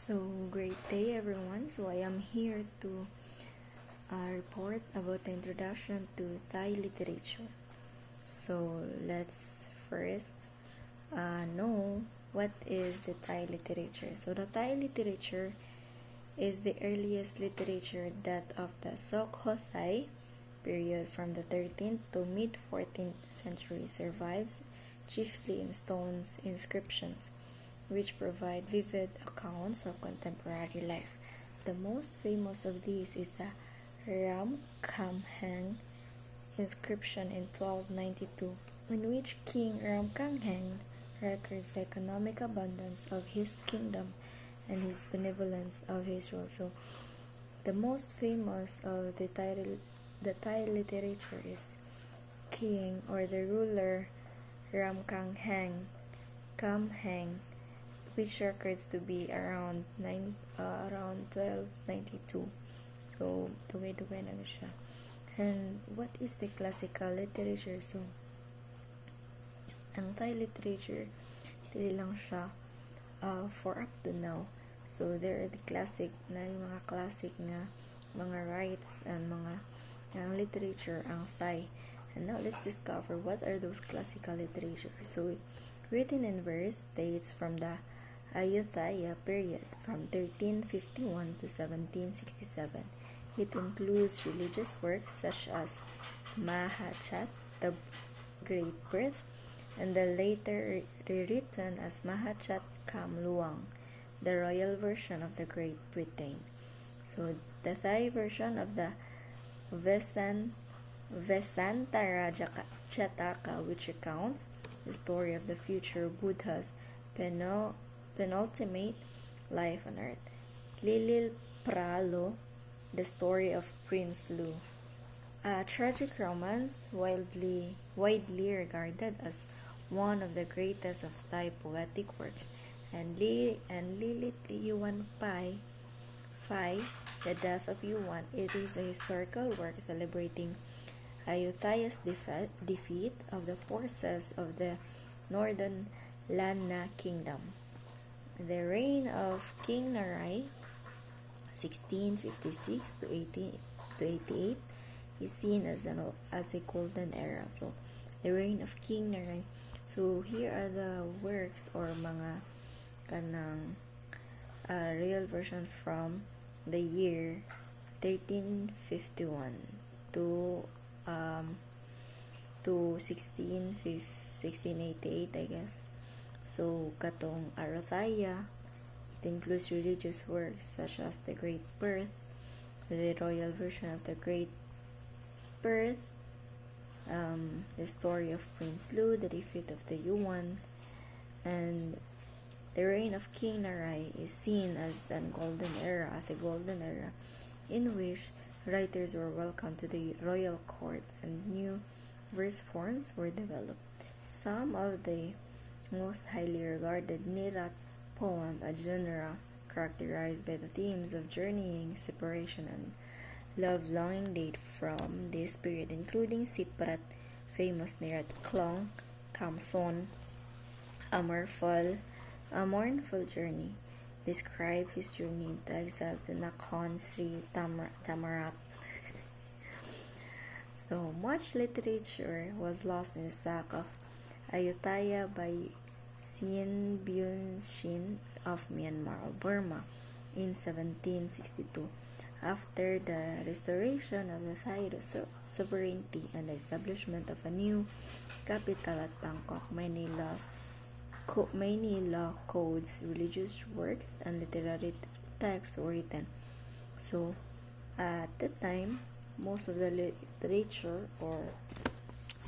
Great day everyone. I am here to report about the introduction to Thai literature. Let's first know what is the Thai literature. The Thai literature is the earliest literature that of the Sukhothai period from the 13th to mid-14th century survives chiefly in stones inscriptions, which provide vivid accounts of contemporary life. The most famous of these is the Ramkhamhaeng inscription in 1292, in which King Ramkhamhaeng records the economic abundance of his kingdom and his benevolence of his rule. The most famous of the Thai literature is King or the ruler Ramkhamhaeng, which records to be around 1292. Duwe na siya. And what is the classical literature? Ang Thai literature, dili lang siya for up to now. There are the classic na yung mga classic nga mga rites and mga literature ang Thai. And now let's discover what are those classical literature. Written in verse dates from the Ayutthaya period from 1351 to 1767. It includes religious works such as Mahachat, the Great Birth, and the later rewritten as Mahachat Kam Luang, the royal version of the Great Britain. The Thai version of the Vesantara Jataka, which recounts the story of the future Buddha's penultimate life on earth. Lilil Pralo, the story of Prince Lu. A tragic romance widely regarded as one of the greatest of Thai poetic works, and Lilit Yuan Pai, The Death of Yuan. It is a historical work celebrating Ayutthaya's defeat of the forces of the northern Lanna kingdom. The reign of King Narai, 1656 to 88, is seen as a golden era. The reign of King Narai. Here are the works or mga kanang real version from the year 1351 to 1688, I guess. Katong Ayutthaya, it includes religious works such as the Great Birth, the royal version of the Great Birth, the story of Prince Lu, the defeat of the Yuan, and the reign of King Narai is seen as a golden era, in which writers were welcomed to the royal court and new verse forms were developed. Some of the most highly regarded Nirat poem, a genre characterized by the themes of journeying, separation, and love longing, date from this period, including Siprat, famous Nirat Klong, Kamson, a mournful journey, describe his journey into exile to Nakhon Sri Tamarat. Much literature was lost in the sack of Ayutthaya by Sien Byun Shin of Myanmar or Burma in 1762. After the restoration of the Thai sovereignty and the establishment of a new capital at Bangkok, many law codes, religious works, and literary texts were written. At the time, most of the literature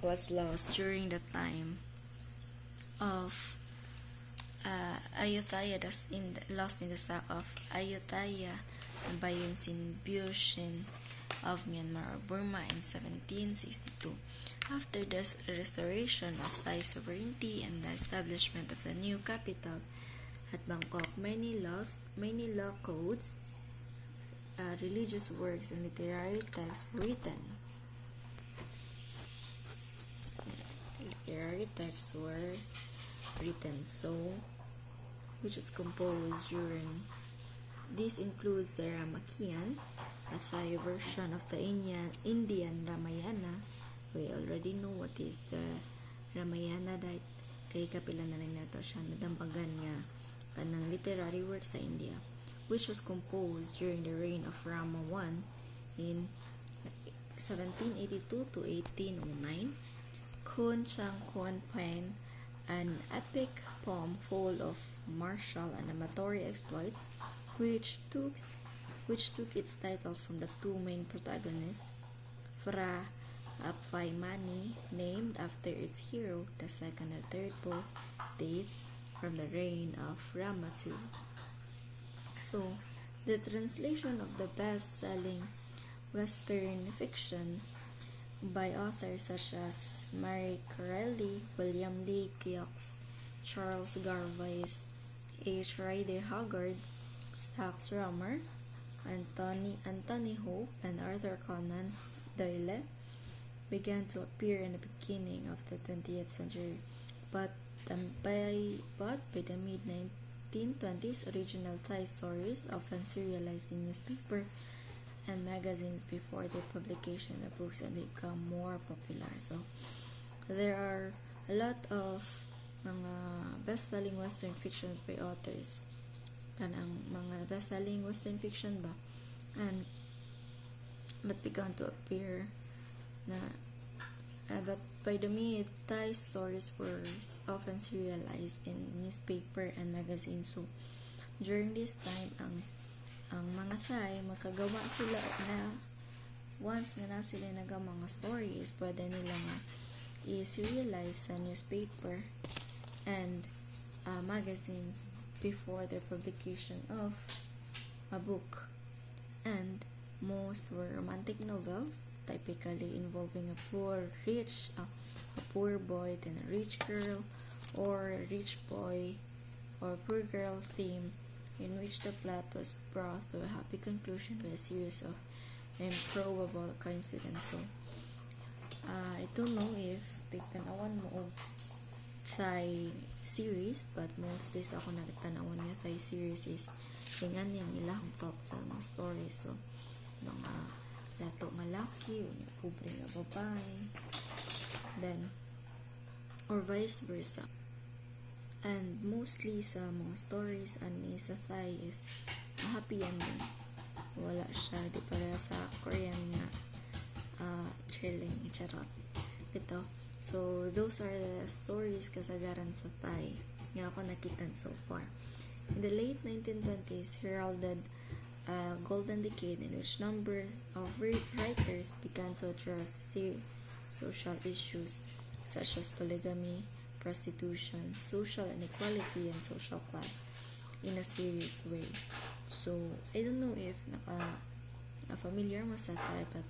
was lost during the time of Ayutthaya, lost in the sack of Ayutthaya by Yunsin Byushin of Myanmar or Burma in 1762. After the restoration of Thai sovereignty and the establishment of the new capital at Bangkok, many law codes, religious works, and literary texts were written. Which was composed during This includes the Ramakien, a Thai version of the Indian Ramayana. We already know what is the Ramayana, right? Kay kapila na lang nato siya nadambagan nga kanang literary work sa India, which was composed during the reign of Rama I in 1782 to 1809. Kun Chang Kuan Pain, an epic poem full of martial and amatory exploits, which took its titles from the two main protagonists, Fra Apvaimani, named after its hero, the second and third both date from the reign of Rama II. So, the translation of the best-selling Western fiction by authors such as Marie Corelli, William Lee Keough, Charles Garvais, H. Rider Haggard, Sax Rohmer, Anthony Hope, and Arthur Conan Doyle began to appear in the beginning of the 20th century, but by the mid-1920s, original Thai stories, often serialized in newspaper and magazines before the publication of books, and become more popular. So, there are a lot of mga best-selling Western fictions by authors. Kanang mga best-selling Western fiction ba? And but began to appear but by the mid, Thai stories were often serialized in newspaper and magazines. So, during this time, ang mga Thai, makagawa sila na once na sila mga stories, pwede nila i-serialize sa newspaper and magazines before the publication of a book. And most were romantic novels, typically involving a poor boy and a rich girl, or a rich boy or poor girl theme, in which the plot was brought to a happy conclusion by a series of improbable coincidences. So, I don't know if tanawan mo og Thai series, but mostly sa ako nagtanawan nga Thai series is tingnan yung ilang thoughts sa mga stories. So, mga lato nga laki o pobre nga babae, then or vice versa. And mostly sa mga stories ani sa Thai is happy ending. Wala siya di para sa Korean nga thrilling charot. Ito. So those are the stories kasagaran sa Thai nga ako nakitan so far. In the late 1920s, heralded a golden decade in which number of writers began to address social issues such as polygamy, prostitution, social inequality, and social class in a serious way. So, I don't know if familiar mo sa Thai, but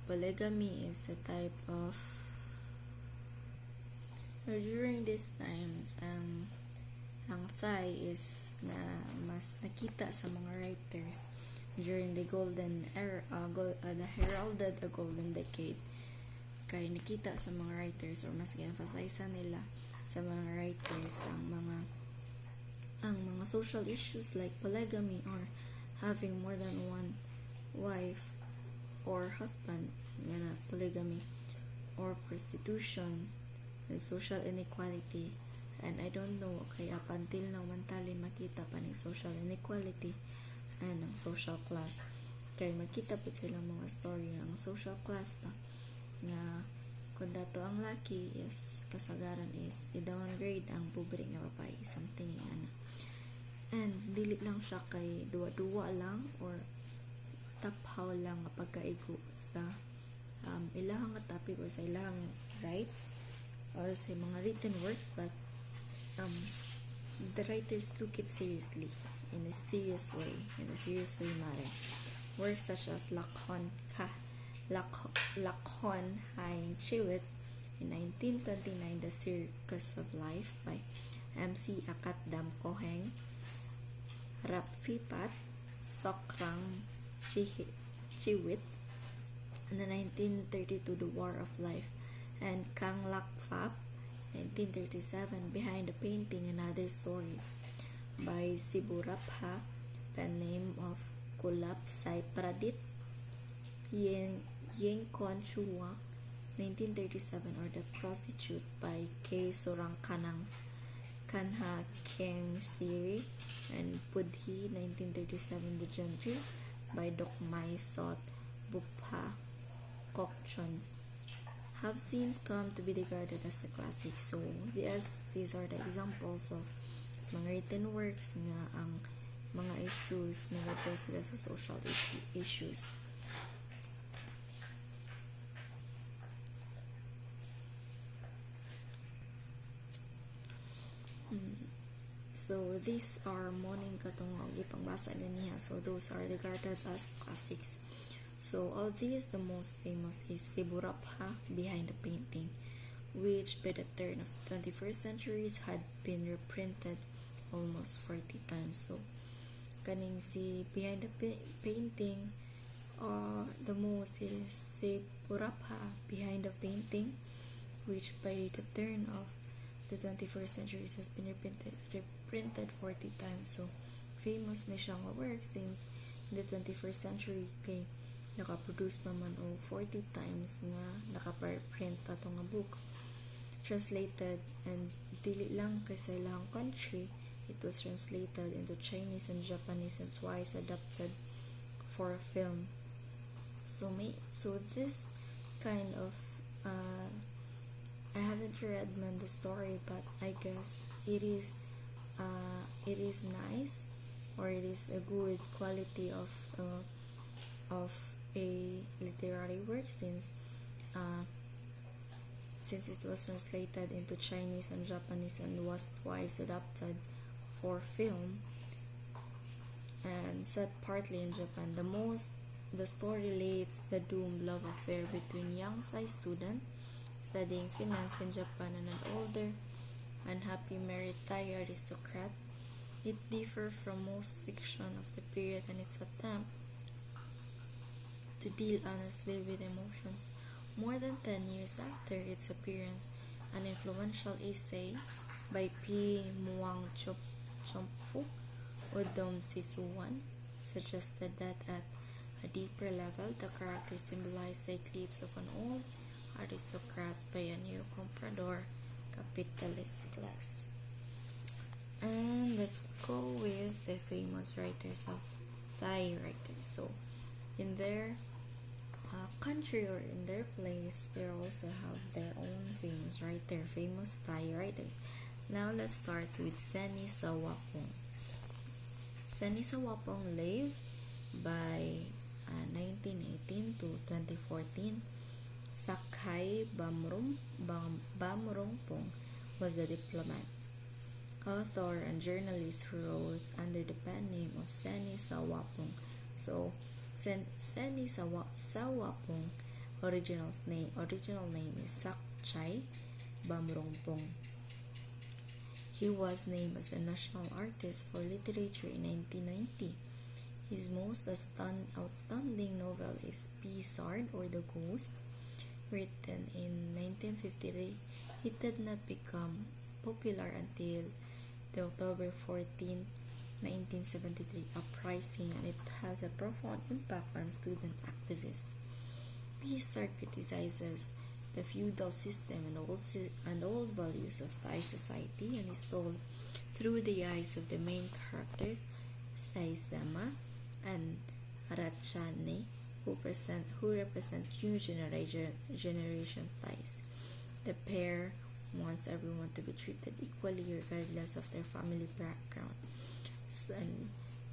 polygamy is a type of during these times, ang Thai is na mas nakita sa mga writers during the golden era, the heralded the golden decade. Kay nakita sa mga writers, or mas i-emphasize nila sa mga writers ang mga social issues like polygamy, or having more than one wife or husband, polygamy, or prostitution, and social inequality. And I don't know, kaya up until now mantali makita pa ng social inequality and ang social class. Kaya makita po silang mga story ang social class pa nga kung dato ang laki is kasagaran is i-downgrade ang pobre nga babae, something yan. And dili lang siya kay duwa-duwa lang or taphaw lang nga pagkaigo sa ilahang topic or sa ilahang rights or sa mga written works, but the writers took it seriously, in a serious way matter. Works such as Lakhon Haing Chiwit in 1929, The Circus of Life by MC Akat Dam Koheng, Rap Fipat, Sokrang Chiwit in 1932, The War of Life, and Kang Lak Fap 1937, Behind the Painting and Other Stories. by Siburapha, pen name of Kulapsai Pradit, Yengkon Chua, 1937, or The Prostitute by K. Surangkanang, Kanha Keng Siri, and Budhi, 1937, The Gentry by Dokmai Sot Bupha Kokchon, have since come to be regarded as a classic. So yes, these are the examples of mga written works nga ang mga issues na address sila sa social issues. So these are morning katong ipangbasa niya. So those are regarded as classics. So of these, the most famous is Siburapha, Behind the Painting, which by the turn of the 21st century had been reprinted almost 40 times. So kaning si Behind the Painting, the most is Siburapha, Behind the Painting, which by the turn of the 21st century has been reprinted 40 times. So famous na siyang work since in the 21st century kay nakaproduce pa man og 40 times nga nakaprint ato nga book. Translated, and dili lang kay sa ilang country, it was translated into Chinese and Japanese and twice adapted for a film. So this kind of I haven't read the story, but I guess it is nice, or it is a good quality of a literary work since it was translated into Chinese and Japanese and was twice adapted for film and set partly in Japan. The story relates the doomed love affair between young Thai student studying finance in Japan and an older, unhappy married Thai aristocrat. It differs from most fiction of the period in its attempt to deal honestly with emotions. More than 10 years after its appearance, an influential essay by P. Muang Chompu Udom Sisuwan suggested that at a deeper level, the character symbolized the eclipse of an old aristocrat by a new comprador capitalist class. And let's go with the famous writers of Thai writers. So in their country or in their place, they also have their own famous Thai writers. Now let's start with Seni Sawapong. Seni Sawapong lived by 1918 to 2014. Sakhai Bamrongpong was the diplomat, author, and journalist who wrote under the pen name of Seni Sawapong. So Seni Sawapong original name is Sakhai Bamrongpong. He was named as the National Artist for Literature in 1990. His most outstanding novel is bsed, or The Ghost, written in 1953. It did not become popular until the October 14, 1973 uprising, and it has a profound impact on student activists. bsed criticizes the feudal system and old values of Thai society, and is told through the eyes of the main characters, Sai Sema and Ratchane, who represent new generation Thais. The pair wants everyone to be treated equally regardless of their family background, and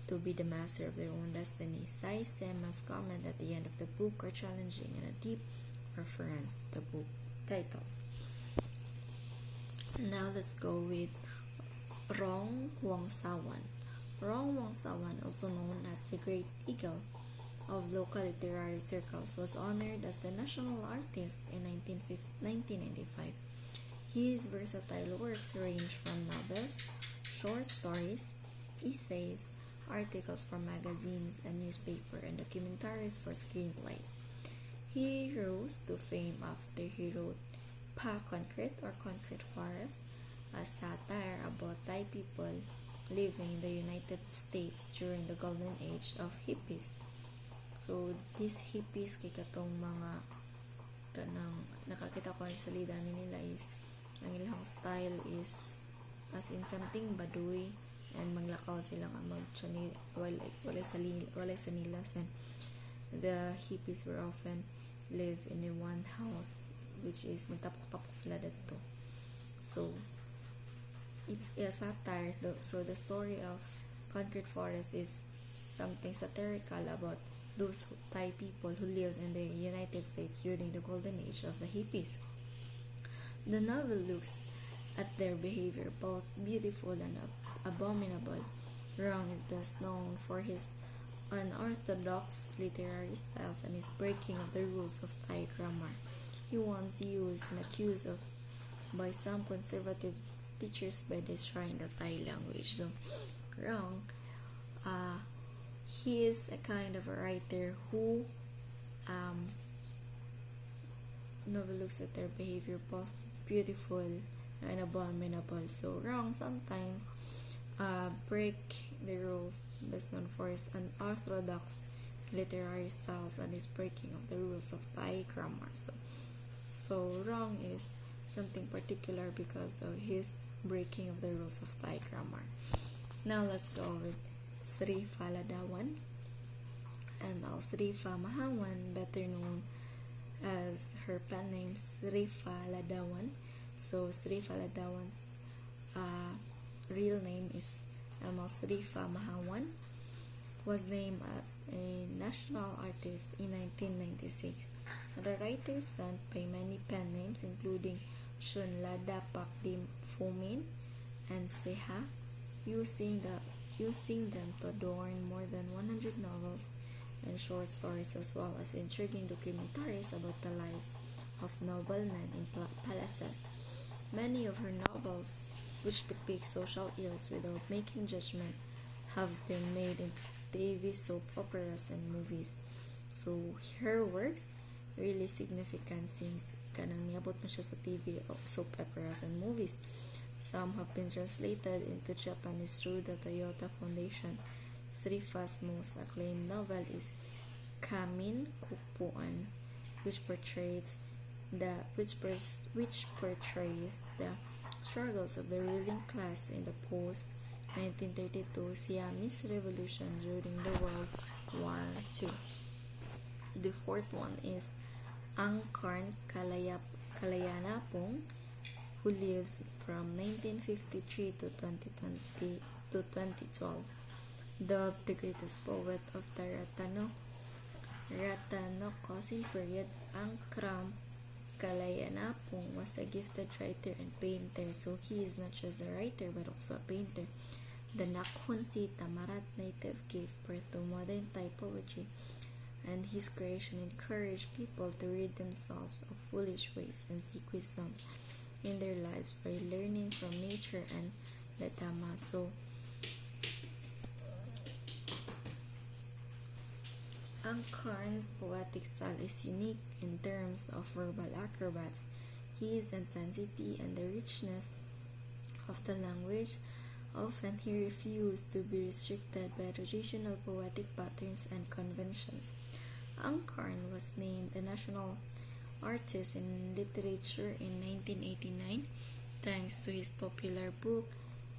to be the master of their own destiny. Sai Sema's comment at the end of the book are challenging and a deep reference to the book titles. Now let's go with Rong Wangsawan. Rong Wangsawan, also known as the Great Eagle of local literary circles, was honored as the national artist in 1995. His versatile works range from novels, short stories, essays, articles for magazines and newspaper, and documentaries for screenplays. He rose to fame after he wrote Pa Concrete or Concrete Forest, a satire about Thai people living in the United States during the golden age of hippies. So these hippies kay katong mga kanang nakakita ko sa salida nila is ang ilang style is as in something baduy, and manglakaw sila nga walay sa nilas, and the hippies were often live in a one house, which is magtapok-tapok sila dito. So it's a satire. So the story of Concrete Forest is something satirical about those Thai people who lived in the United States during the golden age of the hippies. The novel looks at their behavior, both beautiful and abominable. Rong is best known for his unorthodox literary styles and his breaking of the rules of Thai grammar. He once used and accused of by some conservative teachers by destroying the Thai language. So, Rong, he is a kind of a writer who novel looks at their behavior, both beautiful and abominable. So Rong sometimes break the rules, best known for his unorthodox literary styles and his breaking of the rules of Thai grammar. So Rong is something particular because of his breaking of the rules of Thai grammar. Now let's go with Sri Faladawan, and Sri Mahawan, better known as her pen name Sri Faladawan. So Sri Faladawan's real name is Sri Mahawan, was named as a national artist in 1996. The writer sent by many pen names including Chunlada Pakdim Fumin and Seha, using them to adorn more than 100 novels and short stories, as well as intriguing documentaries about the lives of noblemen in palaces. Many of her novels, which depict social ills without making judgment, have been made into TV soap operas and movies. So her works really significant since kanang niabot mo siya sa TV soap operas and movies. Some have been translated into Japanese through the Toyota Foundation. Srifa's most acclaimed novel is Kamin Kupuan, which portrays the struggles of the ruling class in the post-1932 Siamese Revolution during the World War II. The fourth one is Angkarn Kalayanapong, who lives from 1953 to 2012. Dubbed the greatest poet of the Ratanakosin period, Angkram Kalayanapong was a gifted writer and painter. So he is not just a writer but also a painter. The Nakhon Tamarat native gave birth to modern Thai poetry, and his creation encouraged people to rid themselves of foolish ways and seek wisdom in their lives by learning from nature and the Dhamma. So Angkarn's poetic style is unique in terms of verbal acrobats. His intensity and the richness of the language, often he refused to be restricted by traditional poetic patterns and conventions. Angkarn was named a national artist in literature in 1989 thanks to his popular book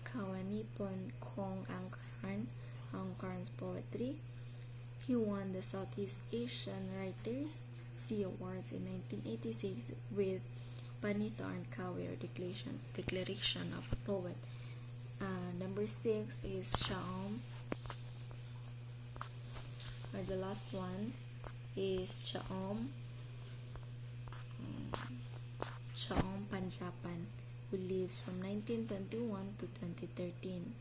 Kawanipon Kong Angkarn, Angkarn's Poetry. He won the Southeast Asian Writers' Sea Awards in 1986 with Panitarn Kawe, or Declaration of a Poet. Number 6 is Chaom, or the last one is Chaom Panjapan, who lives from 1921 to 2013.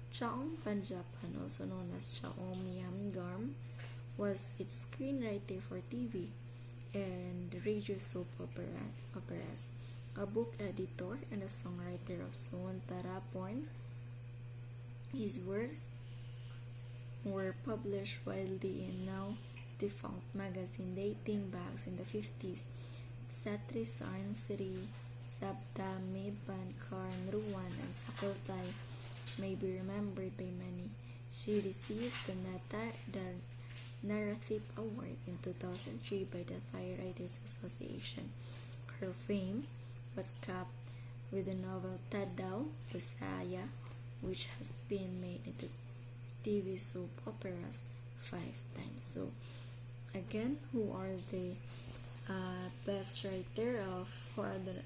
Chaom Panjapan, also known as Chaom Yamgarm, was its screenwriter for TV and radio soap operas, a book editor, and a songwriter of Soon Taraporn. His works were published widely in now defunct magazine dating back in the 50s. Satrisan Sri Sabda Meban Karn Ruwan and Sakultai may be remembered by many. She received the Narrative Award in 2003 by the Thai Writers Association. Her fame was capped with the novel Tadao Busaya, which has been made into TV soap operas 5 times. So, again, who are the best writer who are the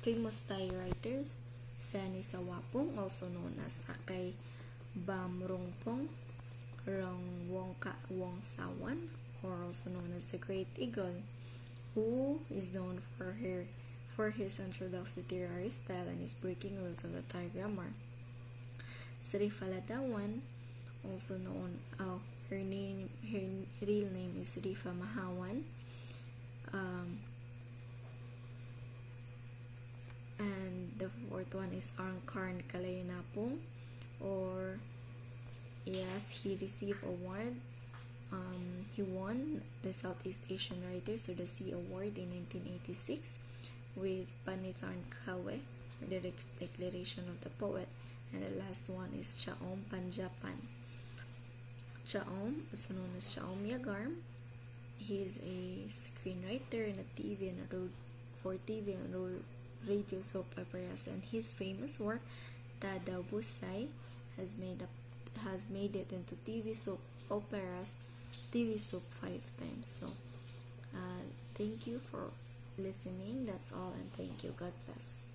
famous Thai writers? Sani Sawapong, also known as Akay Bamrongpong, Rong Wongka Wongsawan, or also known as the Great Eagle, who is known for his unorthodox literary style and his breaking rules of the Thai grammar. Sri Faladawan, also known, her real name is Rifa Mahawan, and the fourth one is Arngkarn Kalayanapong, or yes, he received award. He won the Southeast Asian Writers or the C Award in 1986 with Panitarn Kawe, the Declaration of the Poet, and the last one is Chaom Panjapan. Chaom, also known as Chaom Yagarm, he is a screenwriter and a TV and radio soap operas, and his famous work Tadao Busay has made it into TV soap operas, TV soap 5 times. So, thank you for listening. That's all, and thank you. God bless.